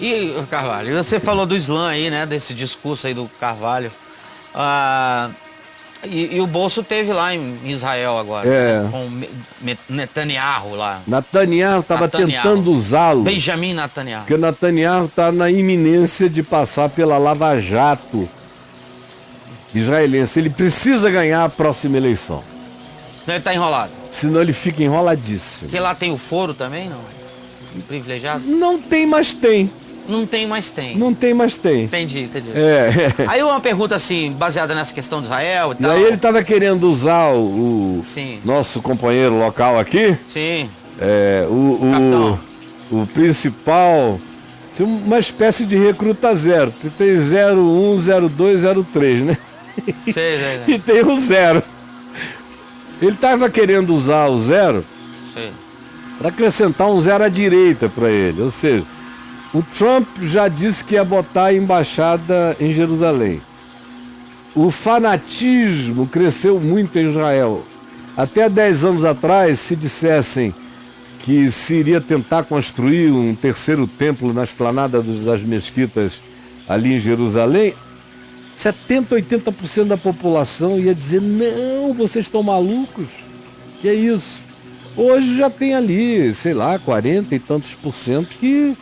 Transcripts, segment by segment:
E, Carvalho, você falou do Islã aí, né? Desse discurso aí do Carvalho. E o Bolso teve lá em Israel agora, né? Com Netanyahu lá. Netanyahu estava tentando usá-lo. Benjamin Netanyahu. Porque o Netanyahu está na iminência de passar pela Lava Jato israelense. Ele precisa ganhar a próxima eleição. Senão ele está enrolado. Senão ele fica enroladíssimo. Porque lá tem o foro também, não? Privilegiado? Não tem, mas tem. Não tem, mas tem. Não tem, mas tem. Entendi. É. Aí uma pergunta assim, baseada nessa questão de Israel e tal. E aí ele estava querendo usar o nosso companheiro local aqui. Sim. O principal, uma espécie de recruta zero, que tem 01, 02, 03, né? Sei. E tem o zero. Ele estava querendo usar o zero para acrescentar um zero à direita para ele. Ou seja, o Trump já disse que ia botar a embaixada em Jerusalém. O fanatismo cresceu muito em Israel. Até 10 anos atrás, se dissessem que se iria tentar construir um terceiro templo na esplanada das mesquitas ali em Jerusalém, 70, 80% da população ia dizer: não, vocês estão malucos? Que é isso? Hoje já tem ali, sei lá, 40 e tantos % que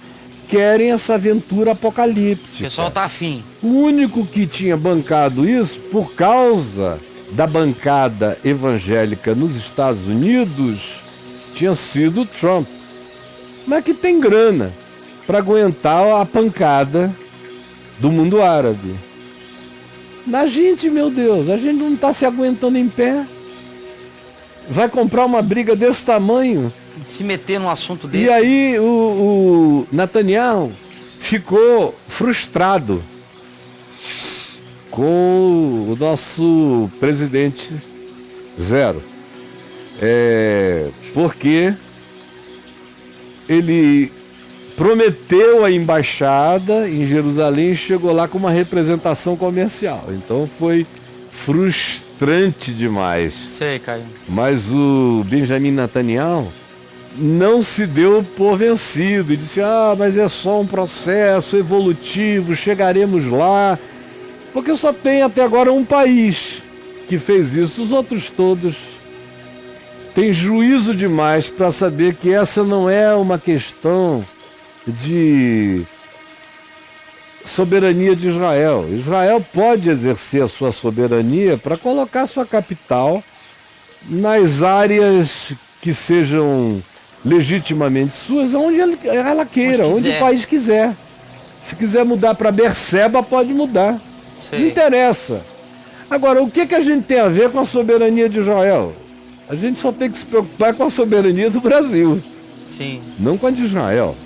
querem essa aventura apocalíptica. O pessoal tá afim. O único que tinha bancado isso, por causa da bancada evangélica nos Estados Unidos, tinha sido o Trump. Mas que tem grana para aguentar a pancada do mundo árabe. Na gente, meu Deus, a gente não está se aguentando em pé. Vai comprar uma briga desse tamanho. Se meter num assunto desse. E aí o Netanyahu ficou frustrado com o nosso presidente zero. Porque ele prometeu a embaixada em Jerusalém e chegou lá com uma representação comercial. Então foi frustrante demais. Sei, Caio. Mas o Benjamin Netanyahu não se deu por vencido e disse: mas é só um processo evolutivo, chegaremos lá. Porque só tem até agora um país que fez isso. Os outros todos têm juízo demais para saber que essa não é uma questão de soberania de Israel. Israel pode exercer a sua soberania para colocar sua capital nas áreas que sejam legitimamente suas, onde ela queira, onde o país quiser. Se quiser mudar para Berseba, pode mudar. Não interessa. Agora, o que a gente tem a ver com a soberania de Israel? A gente só tem que se preocupar com a soberania do Brasil. Sim. Não com a de Israel.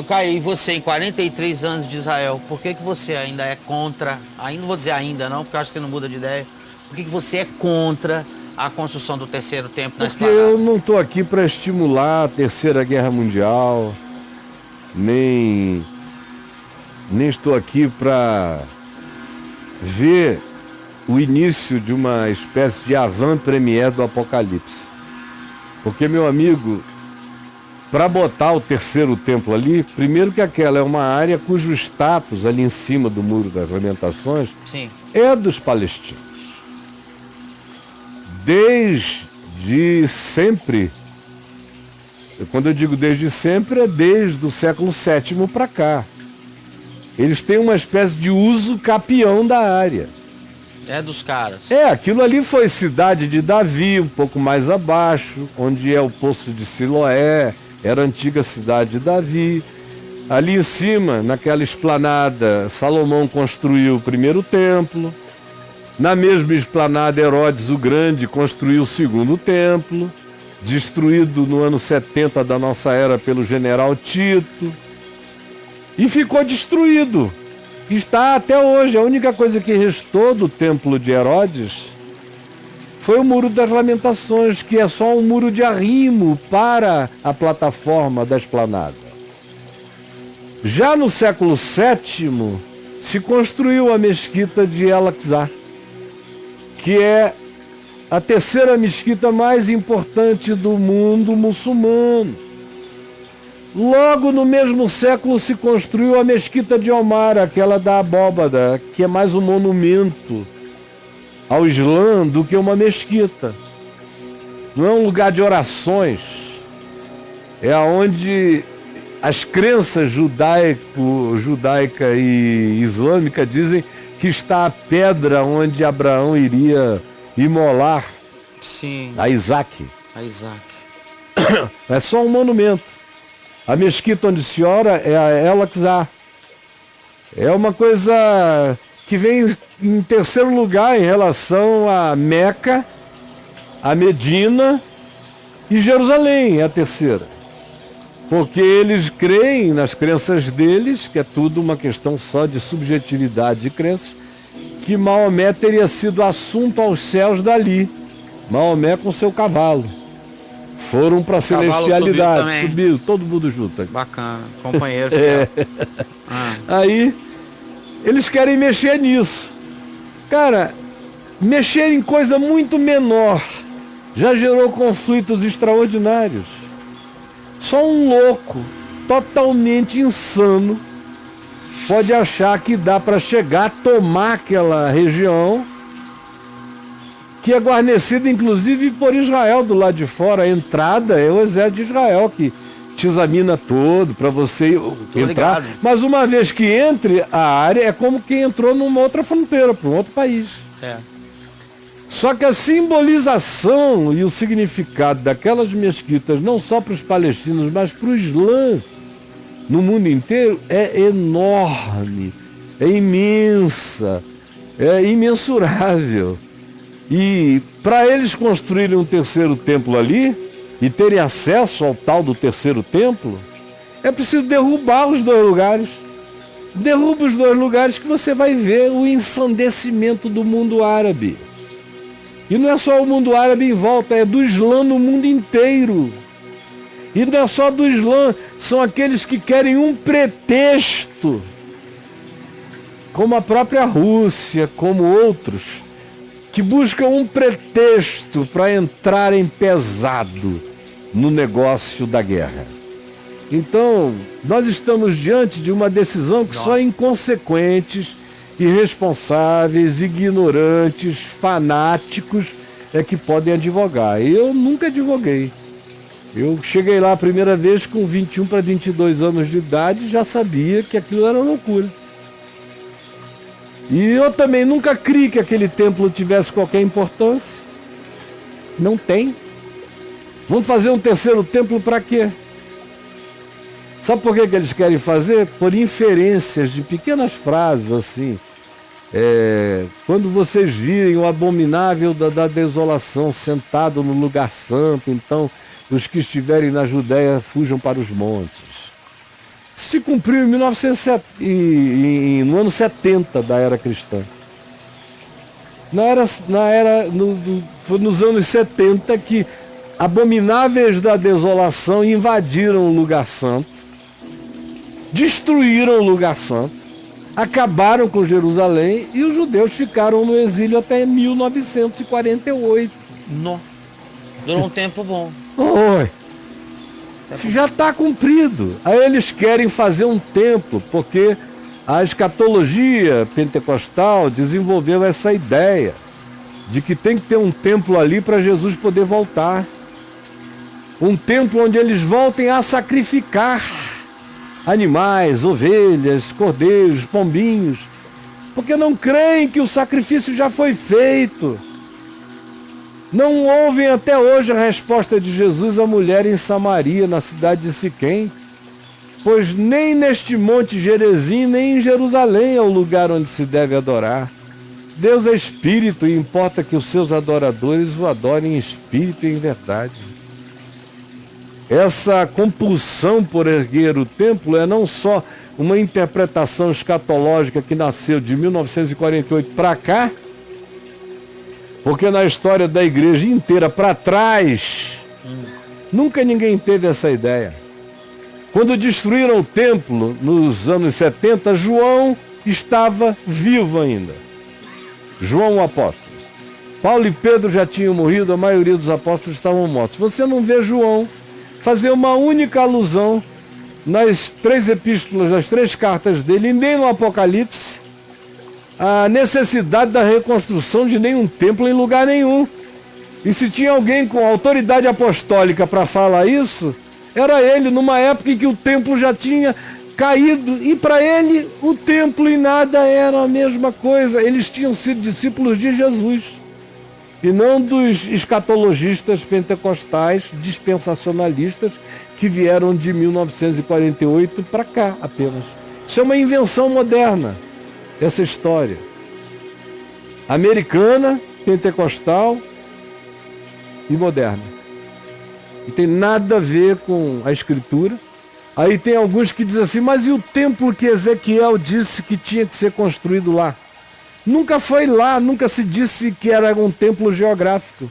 Caio, e você, em 43 anos de Israel, por que você ainda é contra, não vou dizer ainda não, porque eu acho que você não muda de ideia, por que você é contra a construção do terceiro templo na esplanada? Porque eu não estou aqui para estimular a Terceira Guerra Mundial, nem estou aqui para ver o início de uma espécie de avant-première do Apocalipse. Porque, meu amigo, para botar o terceiro templo ali, primeiro que aquela é uma área cujo status ali em cima do Muro das Lamentações é dos palestinos. Desde sempre, quando eu digo desde sempre, é desde o século VII para cá. Eles têm uma espécie de uso capião da área. É dos caras. Aquilo ali foi cidade de Davi, um pouco mais abaixo, onde é o Poço de Siloé, era a antiga cidade de Davi. Ali em cima, naquela esplanada, Salomão construiu o primeiro templo. Na mesma esplanada, Herodes o Grande construiu o segundo templo, destruído no ano 70 da nossa era pelo general Tito. E ficou destruído. Está até hoje. A única coisa que restou do templo de Herodes foi o Muro das Lamentações, que é só um muro de arrimo para a plataforma da esplanada. Já no século VII, se construiu a mesquita de El-Aqsa, que é a terceira mesquita mais importante do mundo muçulmano. Logo no mesmo século se construiu a Mesquita de Omar, aquela da Abóbada, que é mais um monumento ao Islã do que uma mesquita. Não é um lugar de orações, é onde as crenças judaica e islâmica dizem que está a pedra onde Abraão iria imolar a Isaac. É só um monumento. A mesquita onde se ora é a El-Aqsa. É uma coisa que vem em terceiro lugar em relação a Meca, a Medina e Jerusalém, é a terceira. Porque eles creem nas crenças deles, que é tudo uma questão só de subjetividade de crenças, que Maomé teria sido assunto aos céus dali. Maomé com seu cavalo. Foram para a celestialidade. Subiu, todo mundo junto. Bacana, companheiro fiel. Aí, eles querem mexer nisso. Cara, mexer em coisa muito menor já gerou conflitos extraordinários. Só um louco, totalmente insano, pode achar que dá para chegar a tomar aquela região, que é guarnecida inclusive por Israel do lado de fora. A entrada é o exército de Israel que te examina todo para você entrar. Ligado. Mas uma vez que entre a área, é como quem entrou numa outra fronteira, para um outro país. Só que a simbolização e o significado daquelas mesquitas, não só para os palestinos, mas para o Islã no mundo inteiro, é enorme, é imensa, é imensurável. E para eles construírem um terceiro templo ali e terem acesso ao tal do terceiro templo, é preciso derrubar os dois lugares. Derruba os dois lugares que você vai ver o ensandecimento do mundo árabe. E não é só o mundo árabe em volta, é do Islã no mundo inteiro. E não é só do Islã, são aqueles que querem um pretexto, como a própria Rússia, como outros, que buscam um pretexto para entrarem pesado no negócio da guerra. Então, nós estamos diante de uma decisão que só inconsequentes, irresponsáveis, ignorantes, fanáticos é que podem advogar. Eu nunca advoguei. Eu cheguei lá a primeira vez com 21 para 22 anos de idade e já sabia que aquilo era loucura. E eu também nunca criei que aquele templo tivesse qualquer importância. Não tem. Vamos fazer um terceiro templo para quê? Sabe por que eles querem fazer? Por inferências de pequenas frases assim. Quando vocês virem o abominável da desolação sentado no lugar santo, então os que estiverem na Judéia fujam para os montes. Se cumpriu em no ano 70 da era cristã. Foi nos anos 70 que abomináveis da desolação invadiram o lugar santo, destruíram o lugar santo, acabaram com Jerusalém e os judeus ficaram no exílio até 1948. Durou um tempo bom. Oi. Já está cumprido. Aí eles querem fazer um templo, porque a escatologia pentecostal desenvolveu essa ideia de que tem que ter um templo ali para Jesus poder voltar. Um templo onde eles voltem a sacrificar animais, ovelhas, cordeiros, pombinhos, porque não creem que o sacrifício já foi feito. Não ouvem até hoje a resposta de Jesus à mulher em Samaria, na cidade de Siquém, pois nem neste monte Gerezim, nem em Jerusalém é o lugar onde se deve adorar. Deus é espírito e importa que os seus adoradores o adorem em espírito e em verdade. Essa compulsão por erguer o templo é não só uma interpretação escatológica que nasceu de 1948 para cá, porque na história da igreja inteira para trás, nunca ninguém teve essa ideia. Quando destruíram o templo nos anos 70, João estava vivo ainda. João o apóstolo. Paulo e Pedro já tinham morrido, a maioria dos apóstolos estavam mortos. Você não vê João fazer uma única alusão nas 3 epístolas, nas 3 cartas dele, e nem no Apocalipse, a necessidade da reconstrução de nenhum templo em lugar nenhum. E se tinha alguém com autoridade apostólica para falar isso, era ele, numa época em que o templo já tinha caído, e para ele o templo e nada era a mesma coisa. Eles tinham sido discípulos de Jesus e não dos escatologistas pentecostais dispensacionalistas que vieram de 1948 para cá apenas. Isso é uma invenção moderna, essa história americana, pentecostal e moderna. Não tem nada a ver com a Escritura. Aí tem alguns que dizem assim, mas e o templo que Ezequiel disse que tinha que ser construído lá? Nunca foi lá, nunca se disse que era um templo geográfico.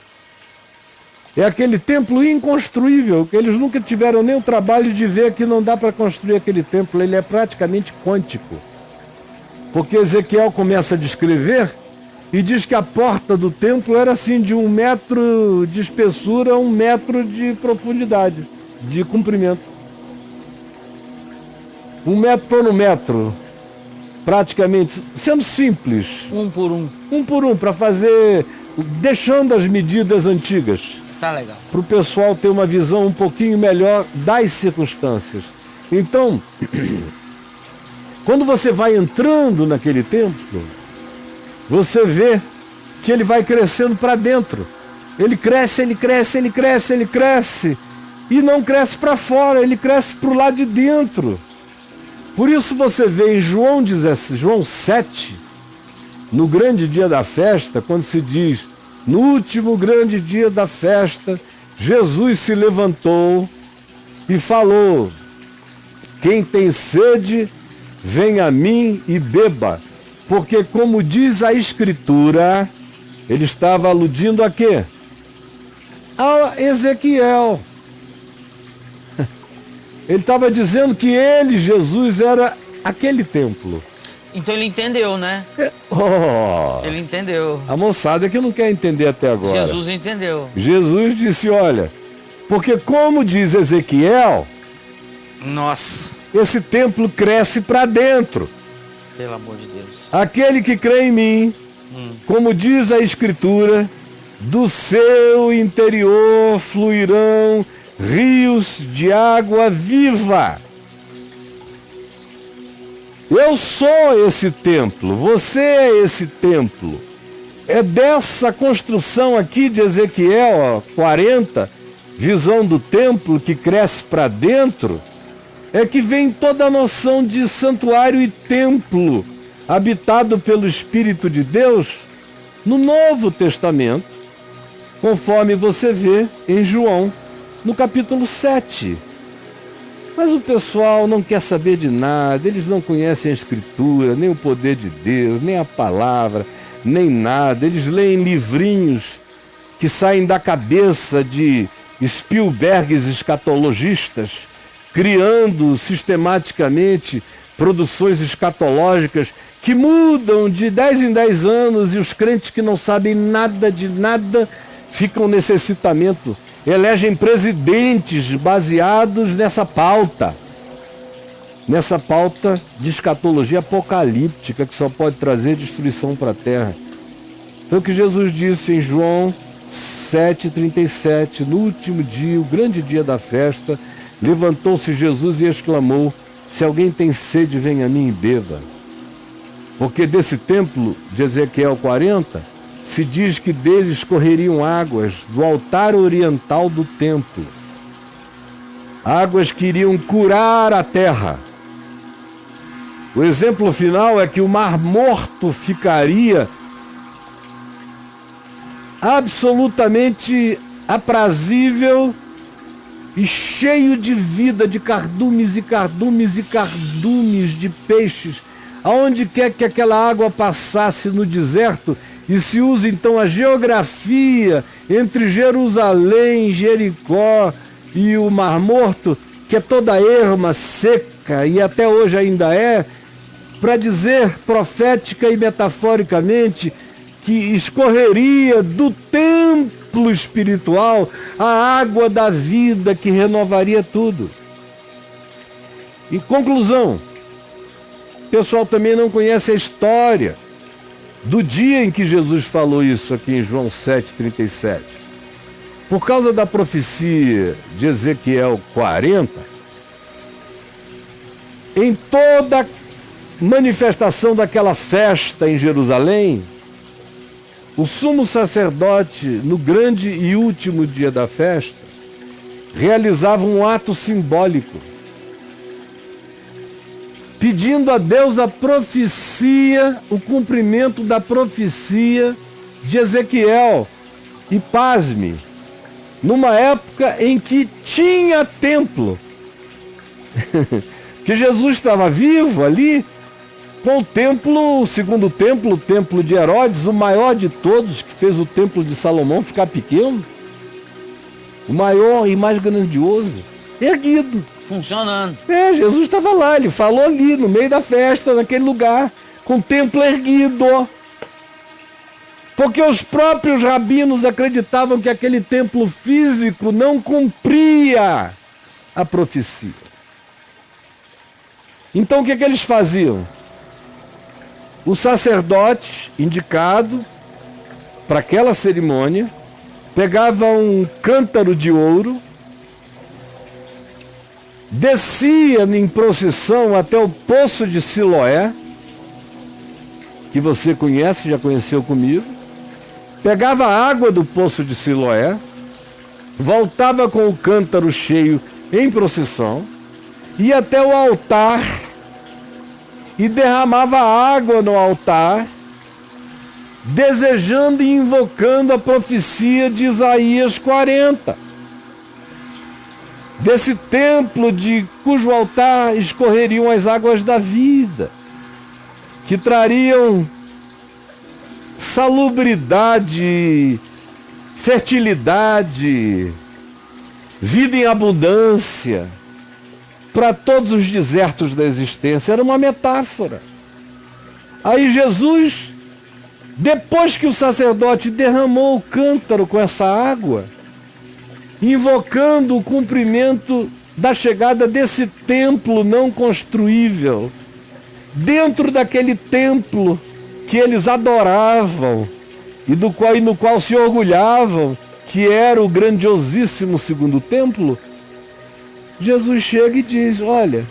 É aquele templo inconstruível, que eles nunca tiveram nem o trabalho de ver que não dá para construir aquele templo. Ele é praticamente quântico. Porque Ezequiel começa a descrever e diz que a porta do templo era assim, de 1 metro de espessura, 1 metro de profundidade, de comprimento. 1 metro por 1 metro, praticamente, sendo simples. 1 por 1. 1 por 1, para fazer, deixando as medidas antigas. Tá legal. Para o pessoal ter uma visão um pouquinho melhor das circunstâncias. Então, quando você vai entrando naquele templo, você vê que ele vai crescendo para dentro. Ele cresce, ele cresce, ele cresce, ele cresce. E não cresce para fora, ele cresce para o lado de dentro. Por isso você vê em João 7, no grande dia da festa, quando se diz, no último grande dia da festa, Jesus se levantou e falou, quem tem sede, vem a mim e beba. Porque como diz a Escritura, ele estava aludindo a quê? A Ezequiel. Ele estava dizendo que ele, Jesus, era aquele templo. Então ele entendeu, né? Ele entendeu. A moçada que não quer entender até agora. Jesus entendeu. Jesus disse, olha, porque como diz Ezequiel, nossa, esse templo cresce para dentro. Pelo amor de Deus. Aquele que crê em mim, como diz a Escritura, do seu interior fluirão rios de água viva. Eu sou esse templo, você é esse templo. É dessa construção aqui de Ezequiel 40, visão do templo que cresce para dentro, é que vem toda a noção de santuário e templo habitado pelo Espírito de Deus no Novo Testamento, conforme você vê em João, no capítulo 7. Mas o pessoal não quer saber de nada, eles não conhecem a Escritura, nem o poder de Deus, nem a palavra, nem nada. Eles leem livrinhos que saem da cabeça de Spielbergs escatologistas, criando sistematicamente produções escatológicas que mudam de 10 em 10 anos, e os crentes que não sabem nada de nada ficam nesse excitamento. Elegem presidentes baseados nessa pauta de escatologia apocalíptica que só pode trazer destruição para a terra. Então o que Jesus disse em João 7,37, no último dia, o grande dia da festa, levantou-se Jesus e exclamou, se alguém tem sede, venha a mim e beba. Porque desse templo de Ezequiel 40, se diz que deles correriam águas do altar oriental do templo. Águas que iriam curar a terra. O exemplo final é que o Mar Morto ficaria absolutamente aprazível e cheio de vida, de cardumes e cardumes e cardumes de peixes, aonde quer que aquela água passasse no deserto. E se usa então a geografia entre Jerusalém, Jericó e o Mar Morto, que é toda erma, seca, e até hoje ainda é, para dizer profética e metaforicamente que escorreria do templo espiritual a água da vida que renovaria tudo. Em conclusão, o pessoal também não conhece a história do dia em que Jesus falou isso aqui em João 7,37. Por causa da profecia de Ezequiel 40, em toda manifestação daquela festa em Jerusalém, o sumo sacerdote, no grande e último dia da festa, realizava um ato simbólico, pedindo a Deus a profecia, o cumprimento da profecia de Ezequiel. E pasme, numa época em que tinha templo, que Jesus estava vivo ali, com o templo, o segundo templo, o templo de Herodes, o maior de todos, que fez o templo de Salomão ficar pequeno, o maior e mais grandioso, erguido. Funcionando. Jesus estava lá, ele falou ali, no meio da festa, naquele lugar, com o templo erguido. Porque os próprios rabinos acreditavam que aquele templo físico não cumpria a profecia. Então o que eles faziam? O sacerdote indicado para aquela cerimônia pegava um cântaro de ouro, descia em procissão até o poço de Siloé, que você conhece, já conheceu comigo, pegava a água do poço de Siloé, voltava com o cântaro cheio em procissão, ia até o altar e derramava água no altar, desejando e invocando a profecia de Isaías 40. Desse templo de cujo altar escorreriam as águas da vida, que trariam salubridade, fertilidade, vida em abundância para todos os desertos da existência. Era uma metáfora. Aí Jesus, depois que o sacerdote derramou o cântaro com essa água, invocando o cumprimento da chegada desse templo não construível, dentro daquele templo que eles adoravam e no qual se orgulhavam, que era o grandiosíssimo segundo templo, Jesus chega e diz: olha,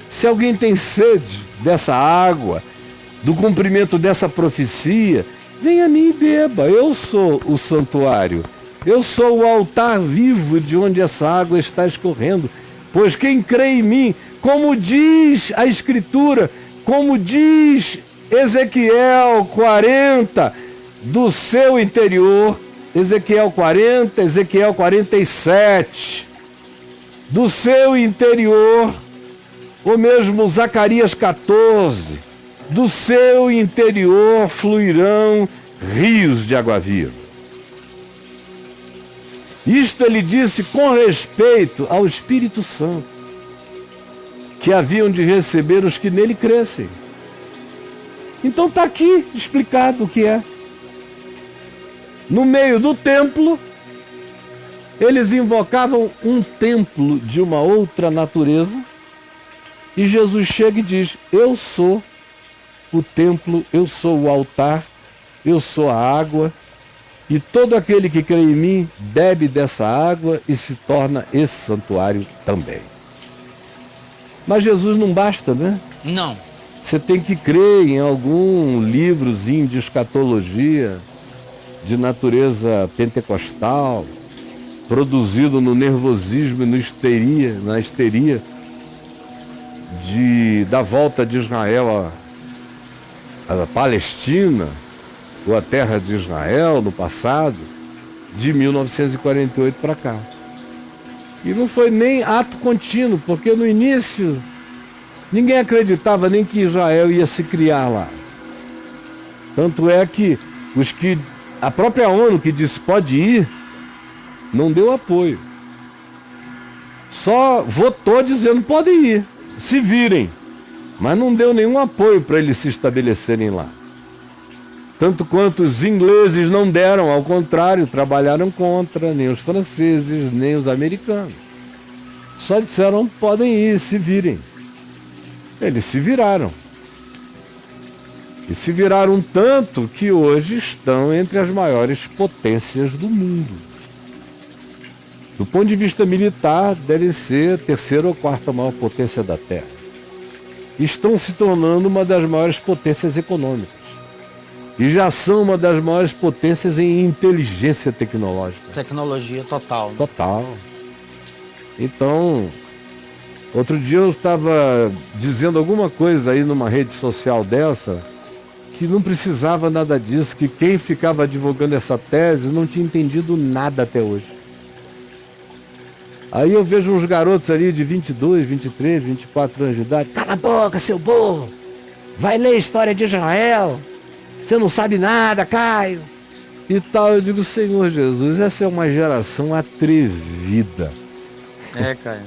se alguém tem sede dessa água, do cumprimento dessa profecia, venha a mim e beba. Eu sou o santuário, eu sou o altar vivo de onde essa água está escorrendo. Pois quem crê em mim, como diz a Escritura, como diz Ezequiel 40, do seu interior, Ezequiel 40, Ezequiel 47, do seu interior, ou mesmo Zacarias 14, do seu interior fluirão rios de água viva. Isto ele disse com respeito ao Espírito Santo, que haviam de receber os que nele crescem. Então está aqui explicado o que é. No meio do templo, eles invocavam um templo de uma outra natureza, e Jesus chega e diz: eu sou o templo, eu sou o altar, eu sou a água, e todo aquele que crê em mim bebe dessa água e se torna esse santuário também. Mas Jesus não basta, né? Não. Você tem que crer em algum livrozinho de escatologia, de natureza pentecostal, produzido no nervosismo e na histeria da volta de Israel à Palestina, ou à terra de Israel no passado, de 1948 para cá. E não foi nem ato contínuo, porque no início ninguém acreditava nem que Israel ia se criar lá. Tanto é que a própria ONU, que disse pode ir, não deu apoio. Só votou dizendo podem ir, se virem. Mas não deu nenhum apoio para eles se estabelecerem lá. Tanto quanto os ingleses não deram, ao contrário, trabalharam contra, nem os franceses, nem os americanos. Só disseram podem ir, se virem. Eles se viraram. E se viraram tanto que hoje estão entre as maiores potências do mundo. Do ponto de vista militar, devem ser a terceira ou quarta maior potência da Terra. Estão se tornando uma das maiores potências econômicas. E já são uma das maiores potências em inteligência tecnológica. Tecnologia total. Total. Então, outro dia eu estava dizendo alguma coisa aí numa rede social dessa, que não precisava nada disso, que quem ficava advogando essa tese não tinha entendido nada até hoje. Aí eu vejo uns garotos ali de 22, 23, 24 anos de idade. Cala a boca, seu burro! Vai ler a história de Israel! Você não sabe nada, Caio! E tal, eu digo, Senhor Jesus, essa é uma geração atrevida. É, Caio.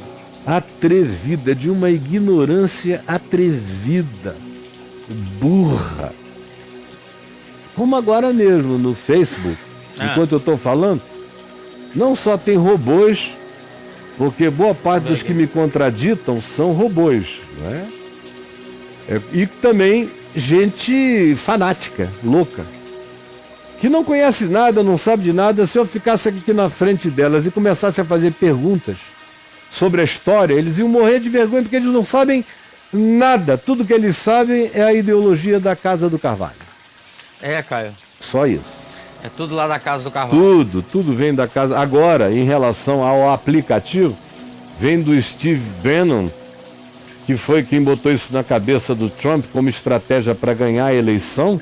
Atrevida, de uma ignorância atrevida, burra. Como agora mesmo no Facebook, enquanto eu estou falando, não só tem robôs, porque boa parte dos que me contraditam são robôs, né? E também gente fanática, louca, que não conhece nada, não sabe de nada. Se eu ficasse aqui na frente delas e começasse a fazer perguntas sobre a história, eles iam morrer de vergonha, porque eles não sabem nada. Tudo que eles sabem é a ideologia da Casa do Carvalho. É, Caio. Só isso. É tudo lá da Casa do Carvalho. Tudo vem da casa. Agora, em relação ao aplicativo, vem do Steve Bannon, que foi quem botou isso na cabeça do Trump como estratégia para ganhar a eleição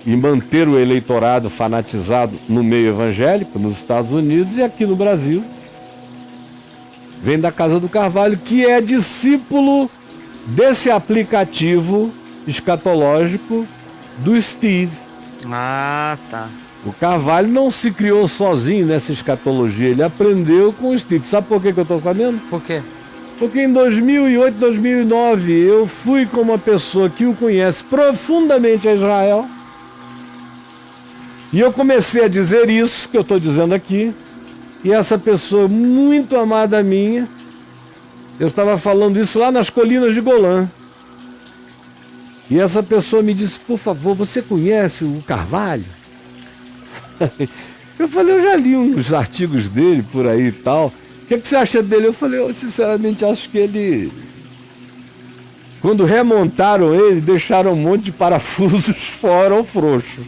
e manter o eleitorado fanatizado no meio evangélico nos Estados Unidos e aqui no Brasil. Vem da Casa do Carvalho, que é discípulo desse aplicativo escatológico do Steve. Ah, tá. O Carvalho não se criou sozinho nessa escatologia, ele aprendeu com o Steve. Sabe por que eu estou sabendo? Por quê? Porque em 2008, 2009, eu fui com uma pessoa que o conhece profundamente a Israel, e eu comecei a dizer isso que eu estou dizendo aqui, e essa pessoa muito amada minha, eu estava falando isso lá nas colinas de Golã, e essa pessoa me disse, por favor, você conhece o Carvalho? Eu falei, eu já li uns artigos dele por aí e tal. O que você acha dele? Eu falei, eu sinceramente acho que ele... Quando remontaram ele, deixaram um monte de parafusos fora ou frouxo.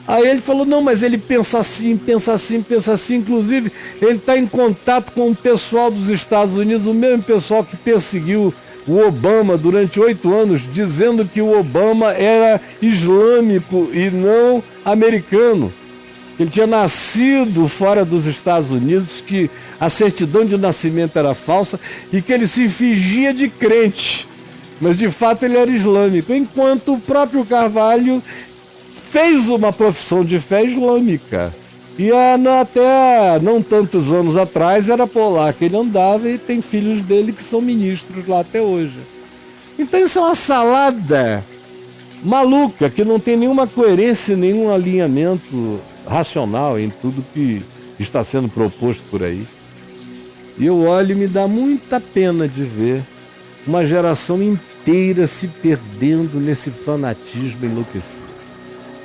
Aí ele falou, não, mas ele pensa assim, pensa assim, pensa assim. Inclusive, ele está em contato com o pessoal dos Estados Unidos, o mesmo pessoal que perseguiu o Obama durante 8 anos, dizendo que o Obama era islâmico e não americano. Ele tinha nascido fora dos Estados Unidos, que a certidão de nascimento era falsa e que ele se fingia de crente, mas de fato ele era islâmico, enquanto o próprio Carvalho fez uma profissão de fé islâmica. E até não tantos anos atrás era por lá que ele andava, e tem filhos dele que são ministros lá até hoje. Então isso é uma salada maluca, que não tem nenhuma coerência, nenhum alinhamento racional em tudo que está sendo proposto por aí. E eu olho e me dá muita pena de ver uma geração inteira se perdendo nesse fanatismo enlouquecido.